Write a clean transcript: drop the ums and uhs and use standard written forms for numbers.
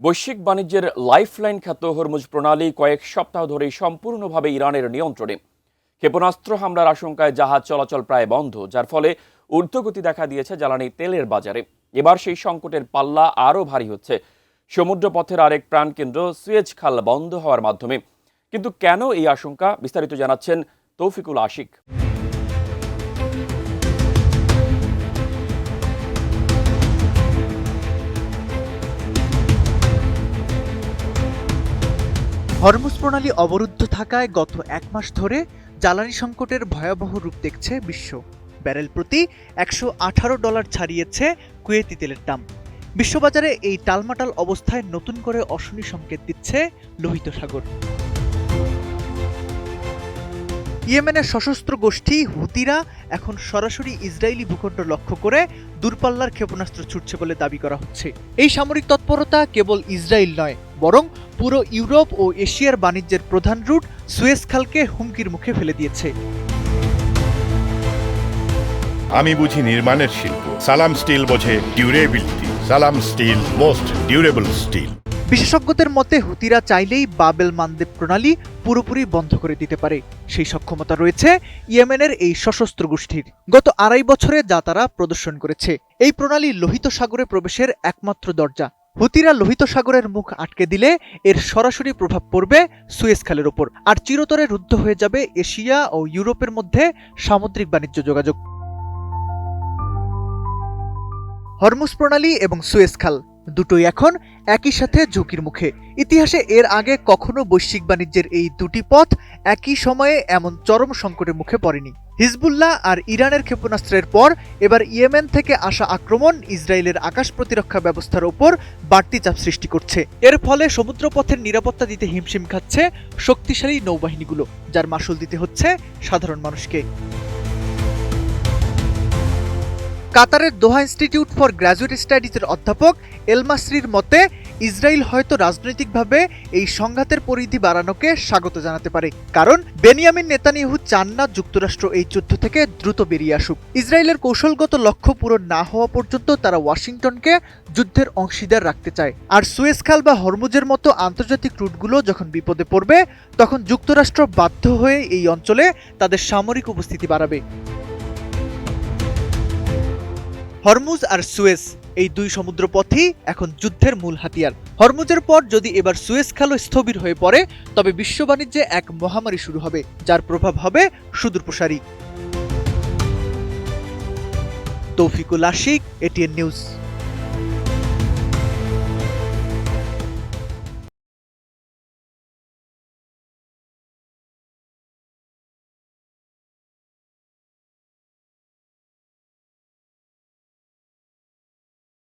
বৈশ্বিক বাণিজ্যের লাইফলাইন খ্যাত হরমুজ প্রণালী কয়েক সপ্তাহ ধরেই সম্পূর্ণভাবে ইরানের নিয়ন্ত্রণে। ক্ষেপণাস্ত্র হামলার আশঙ্কায় জাহাজ চলাচল প্রায় বন্ধ, যার ফলে ঊর্ধ্বগতি দেখা দিয়েছে জ্বালানি তেলের বাজারে। এবার সেই সংকটের পাল্লা আরও ভারী হচ্ছে সমুদ্রপথের আরেক প্রাণকেন্দ্র সুয়েজ খাল বন্ধ হওয়ার মাধ্যমে। কিন্তু কেন এই আশঙ্কা, বিস্তারিত জানাচ্ছেন তৌফিকুল আশিক। হরমুজ প্রণালী অবরুদ্ধ থাকায় গত এক মাস ধরে জ্বালানি সংকটের ভয়াবহ রূপ দেখছে বিশ্ব। ব্যারেল প্রতি $118 ছাড়িয়েছে কুয়েতি তেলের দাম। বিশ্ববাজারে এই টালমাটাল অবস্থায় নতুন করে অশনি সংকেত দিচ্ছে লোহিত সাগর। ইয়েমেনের সশস্ত্র গোষ্ঠী হুতিরা এখন সরাসরি ইসরায়েলি ভূখণ্ড লক্ষ্য করে দূরপাল্লার ক্ষেপণাস্ত্র ছুটছে বলে দাবি করা হচ্ছে। এই সামরিক তৎপরতা কেবল ইসরায়েল নয়, বরং পুরো ইউরোপ ও এশিয়ার বাণিজ্যের প্রধান রুট সুয়েজ খালকে হুমকির মুখে ফেলে দিয়েছে। আমি বুঝি নির্মাণের শিল্প, সালাম স্টিল বোঝে ডিউরেবিলিটি। সালাম স্টিল, মোস্ট ডিউরেবল স্টিল। বিশেষজ্ঞদের মতে হুতিরা চাইলেই বাবেল মানদেব প্রণালী পুরোপুরি বন্ধ করে দিতে পারে। সেই সক্ষমতা রয়েছে ইয়েমেনের এই সশস্ত্র গোষ্ঠীর। গত 2.5 বছরে যা তারা প্রদর্শন করেছে, এই প্রণালী লোহিত সাগরে প্রবেশের একমাত্র দরজা। হুতিরা লোহিত সাগরের মুখ আটকে দিলে এর সরাসরি প্রভাব পড়বে সুয়েজ খালের ওপর, আর চিরতরে রুদ্ধ হয়ে যাবে এশিয়া ও ইউরোপের মধ্যে সামুদ্রিক বাণিজ্য যোগাযোগ। হরমুজ প্রণালী এবং সুয়েজ খাল দুটোই এখন একই সাথে ঝুঁকির মুখে। ইতিহাসে এর আগে কখনো বৈশ্বিক বাণিজ্যের এই দুটি পথ একই সময়ে এমন চরম সংকটের মুখে পড়েনি। হিজবুল্লাহ আর ইরানের ক্ষেপণাস্ত্রের পর এবার ইয়েমেন থেকে আসা আক্রমণ ইসরায়েলের আকাশ প্রতিরক্ষা ব্যবস্থার ওপর বাড়তি চাপ সৃষ্টি করছে। এর ফলে সমুদ্রপথের নিরাপত্তা দিতে হিমশিম খাচ্ছে শক্তিশালী নৌবাহিনীগুলো, যার মাশুল দিতে হচ্ছে সাধারণ মানুষকে। কাতারের দোহা ইনস্টিটিউট ফর গ্র্যাজুয়েট স্টাডিজের অধ্যাপক এলমাসরির মতে, ইসরায়েল হয়তো রাজনৈতিকভাবে এই সংঘাতের পরিধি বাড়ানোকে স্বাগত জানাতে পারে, কারণ বেনিয়ামিন নেতানিয়াহু চান না যুক্তরাষ্ট্র এই যুদ্ধ থেকে দ্রুত বেরিয়ে আসুক। ইসরায়েলের কৌশলগত লক্ষ্য পূরণ না হওয়া পর্যন্ত তারা ওয়াশিংটনকে যুদ্ধের অংশীদার রাখতে চায়। আর সুয়েজ খাল বা হরমুজের মতো আন্তর্জাতিক রুটগুলো যখন বিপদে পড়বে, তখন যুক্তরাষ্ট্র বাধ্য হয়ে এই অঞ্চলে তাদের সামরিক উপস্থিতি বাড়াবে। হরমুজ আর সুয়েজ এই দুই সমুদ্রপথই এখন যুদ্ধের মূল হাতিয়ার। হরমুজের পর যদি এবার সুয়েজ খালও স্থবির হয়ে পড়ে, তবে বিশ্ব বাণিজ্যে এক মহামারী শুরু হবে, যার প্রভাব হবে সুদূরপ্রসারী। Taufiqul Ashiq, ATN news.